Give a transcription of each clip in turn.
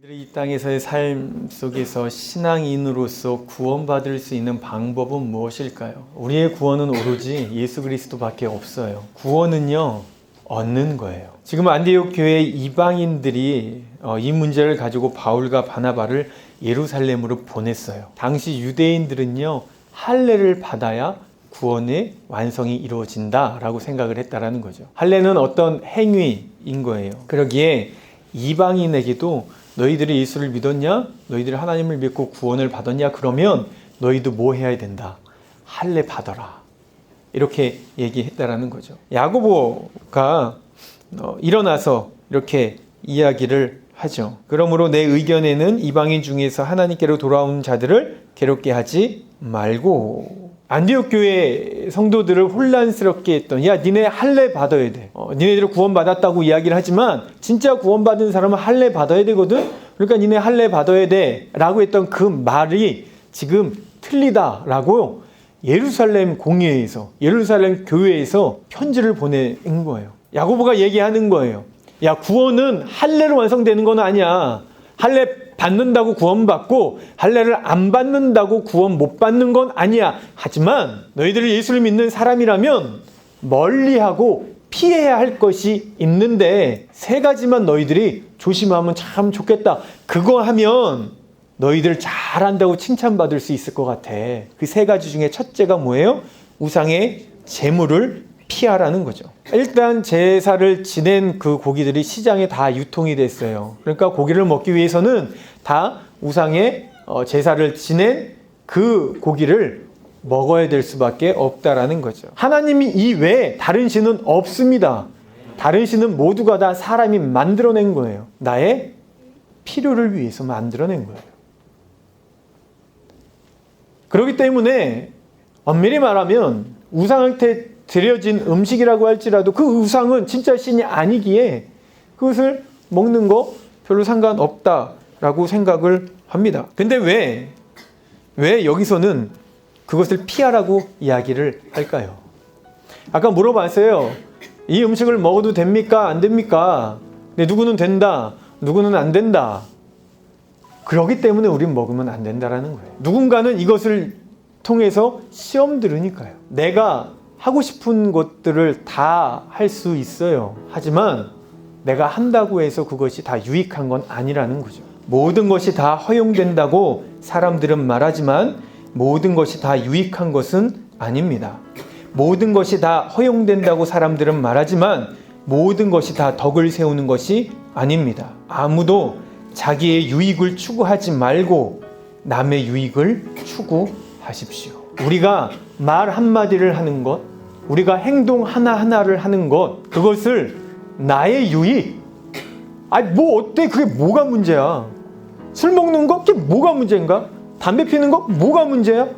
우리들이 이 땅에서의 삶 속에서 신앙인으로서 구원받을 수 있는 방법은 무엇일까요? 우리의 구원은 오로지 예수 그리스도밖에 없어요. 구원은요, 얻는 거예요. 지금 안디옥 교회 이방인들이 이 문제를 가지고 바울과 바나바를 예루살렘으로 보냈어요. 당시 유대인들은요, 할례를 받아야 구원의 완성이 이루어진다라고 생각을 했다라는 거죠. 할례는 어떤 행위인 거예요. 그러기에 이방인에게도 너희들이 예수를 믿었냐? 너희들이 하나님을 믿고 구원을 받았냐? 그러면 너희도 뭐 해야 된다? 할례 받아라. 이렇게 얘기했다라는 거죠. 야고보가 일어나서 이렇게 이야기를 하죠. 그러므로 내 의견에는 이방인 중에서 하나님께로 돌아온 자들을 괴롭게 하지 말고. 안디옥 교회 성도들을 혼란스럽게 했던, 야, 니네 할례 받아야 돼. 니네들 구원받았다고 이야기를 하지만 진짜 구원받은 사람은 할례 받아야 되거든. 그러니까 니네 할례 받아야 돼 라고 했던 그 말이 지금 틀리다라고 예루살렘 공회에서, 예루살렘 교회에서 편지를 보낸 거예요. 야고보가 얘기하는 거예요. 야, 구원은 할례로 완성되는 건 아니야. 할례 받는다고 구원받고 할례를 안 받는다고 구원 못 받는 건 아니야. 하지만 너희들이 예수를 믿는 사람이라면 멀리하고 피해야 할 것이 있는데 세 가지만 너희들이 조심하면 참 좋겠다. 그거 하면 너희들 잘한다고 칭찬받을 수 있을 것 같아. 그 세 가지 중에 첫째가 뭐예요? 우상의 제물을 피하라는 거죠. 일단 제사를 지낸 그 고기들이 시장에 다 유통이 됐어요. 그러니까 고기를 먹기 위해서는 다 우상의 제사를 지낸 그 고기를 먹어야 될 수밖에 없다라는 거죠. 하나님이 이외에 다른 신은 없습니다. 다른 신은 모두가 다 사람이 만들어낸 거예요. 나의 필요를 위해서 만들어낸 거예요. 그렇기 때문에 엄밀히 말하면 우상한테 드려진 음식이라고 할지라도 그 우상은 진짜 신이 아니기에 그것을 먹는 거 별로 상관없다라고 생각을 합니다. 근데 왜 여기서는 그것을 피하라고 이야기를 할까요? 아까 물어봤어요. 이 음식을 먹어도 됩니까? 안 됩니까? 근데 누구는 된다, 누구는 안 된다. 그렇기 때문에 우린 먹으면 안 된다라는 거예요. 누군가는 이것을 통해서 시험 들으니까요. 내가 하고 싶은 것들을 다 할 수 있어요. 하지만 내가 한다고 해서 그것이 다 유익한 건 아니라는 거죠. 모든 것이 다 허용된다고 사람들은 말하지만 모든 것이 다 유익한 것은 아닙니다. 모든 것이 다 허용된다고 사람들은 말하지만 모든 것이 다 덕을 세우는 것이 아닙니다. 아무도 자기의 유익을 추구하지 말고 남의 유익을 추구하십시오. 우리가 말 한마디를 하는 것, 우리가 행동 하나하나를 하는 것, 그것을 나의 유익, 뭐 어때? 그게 뭐가 문제야? 술 먹는 거? 그게 뭐가 문제인가? 담배 피는 거? 뭐가 문제야?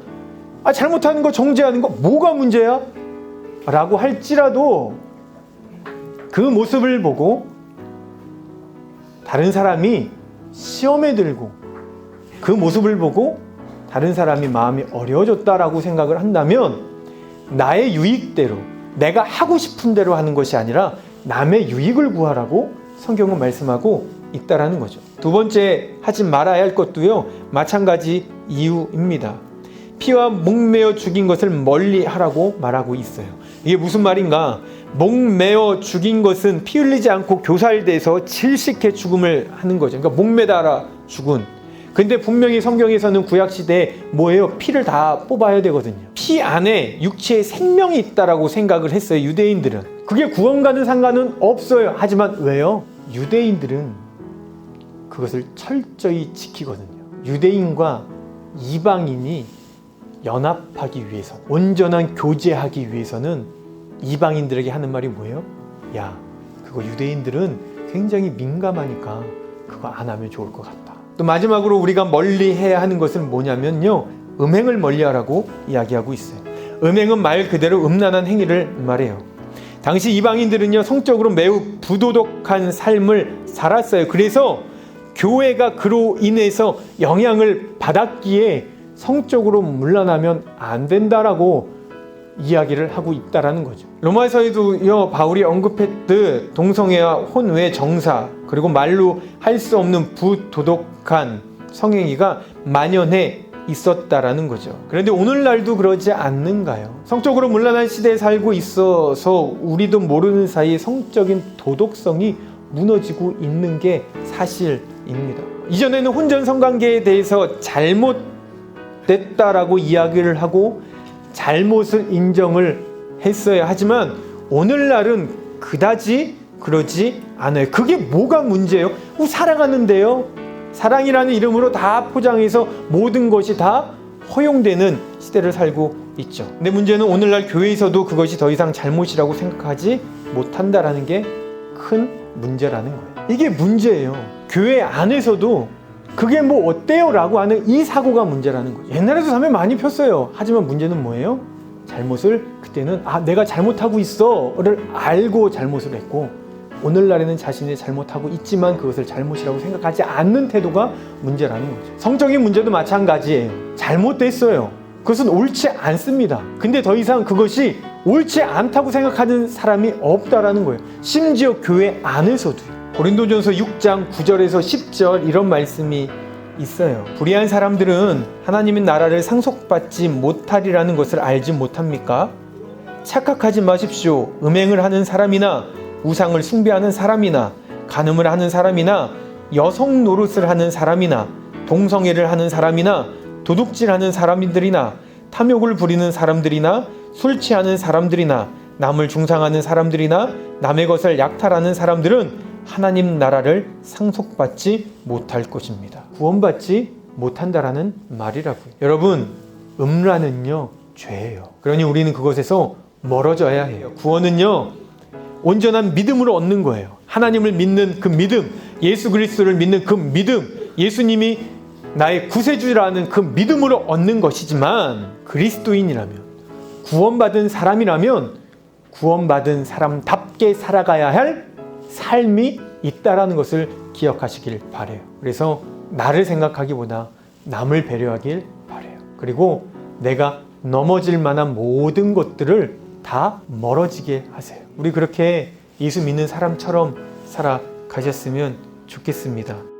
잘못하는 거 정죄하는 거? 뭐가 문제야? 라고 할지라도 그 모습을 보고 다른 사람이 시험에 들고 그 모습을 보고 다른 사람이 마음이 어려워졌다라고 생각을 한다면 나의 유익대로, 내가 하고 싶은 대로 하는 것이 아니라 남의 유익을 구하라고 성경은 말씀하고 있다라는 거죠. 두 번째 하지 말아야 할 것도요, 마찬가지 이유입니다. 피와 목매어 죽인 것을 멀리 하라고 말하고 있어요. 이게 무슨 말인가? 목매어 죽인 것은 피 흘리지 않고 교살돼서 질식해 죽음을 하는 거죠. 그러니까 목매달아 죽은. 근데 분명히 성경에서는 구약시대에 뭐예요? 피를 다 뽑아야 되거든요. 피 안에 육체의 생명이 있다라고 생각을 했어요, 유대인들은. 그게 구원과는 상관은 없어요. 하지만 왜요? 유대인들은 그것을 철저히 지키거든요. 유대인과 이방인이 연합하기 위해서, 온전한 교제하기 위해서는 이방인들에게 하는 말이 뭐예요? 야, 그거 유대인들은 굉장히 민감하니까 그거 안 하면 좋을 것 같다. 또 마지막으로 우리가 멀리 해야 하는 것은 뭐냐면요, 음행을 멀리하라고 이야기하고 있어요. 음행은 말 그대로 음란한 행위를 말해요. 당시 이방인들은요, 성적으로 매우 부도덕한 삶을 살았어요. 그래서 교회가 그로 인해서 영향을 받았기에 성적으로 물러나면 안 된다라고 이야기를 하고 있다라는 거죠. 로마서에도요, 바울이 언급했듯 동성애와 혼외 정사, 그리고 말로 할 수 없는 부도덕한 성행위가 만연해 있었다라는 거죠. 그런데 오늘날도 그러지 않는가요? 성적으로 문란한 시대에 살고 있어서 우리도 모르는 사이에 성적인 도덕성이 무너지고 있는 게 사실입니다. 이전에는 혼전 성관계에 대해서 잘못됐다라고 이야기를 하고 잘못을 인정을 했어야 하지만 오늘날은 그다지 그러지 않아요. 그게 뭐가 문제예요? 사랑하는데요. 사랑이라는 이름으로 다 포장해서 모든 것이 다 허용되는 시대를 살고 있죠. 근데 문제는 오늘날 교회에서도 그것이 더 이상 잘못이라고 생각하지 못한다라는 게 큰 문제라는 거예요. 이게 문제예요. 교회 안에서도 그게 뭐 어때요? 라고 하는 이 사고가 문제라는 거예요. 옛날에도 담배 많이 폈어요. 하지만 문제는 뭐예요? 잘못을 그때는 내가 잘못하고 있어를 알고 잘못을 했고, 오늘날에는 자신이 잘못하고 있지만 그것을 잘못이라고 생각하지 않는 태도가 문제라는 거죠. 성적인 문제도 마찬가지예요. 잘못됐어요. 그것은 옳지 않습니다. 근데 더 이상 그것이 옳지 않다고 생각하는 사람이 없다라는 거예요. 심지어 교회 안에서도요. 고린도전서 6장 9절에서 10절 이런 말씀이 있어요. 불의한 사람들은 하나님의 나라를 상속받지 못하리라는 것을 알지 못합니까? 착각하지 마십시오. 음행을 하는 사람이나 우상을 숭배하는 사람이나 간음을 하는 사람이나 여성 노릇을 하는 사람이나 동성애를 하는 사람이나 도둑질하는 사람들이나 탐욕을 부리는 사람들이나 술 취하는 사람들이나 남을 중상하는 사람들이나 남의 것을 약탈하는 사람들은 하나님 나라를 상속받지 못할 것입니다. 구원받지 못한다라는 말이라고요. 여러분, 음란은요 죄예요. 그러니 우리는 그것에서 멀어져야 해요. 구원은요 온전한 믿음으로 얻는 거예요. 하나님을 믿는 그 믿음, 예수 그리스도를 믿는 그 믿음, 예수님이 나의 구세주라는 그 믿음으로 얻는 것이지만, 그리스도인이라면, 구원받은 사람이라면 구원받은 사람답게 살아가야 할 삶이 있다라는 것을 기억하시길 바래요. 그래서 나를 생각하기보다 남을 배려하길 바래요. 그리고 내가 넘어질 만한 모든 것들을 다 멀어지게 하세요. 우리 그렇게 예수 믿는 사람처럼 살아가셨으면 좋겠습니다.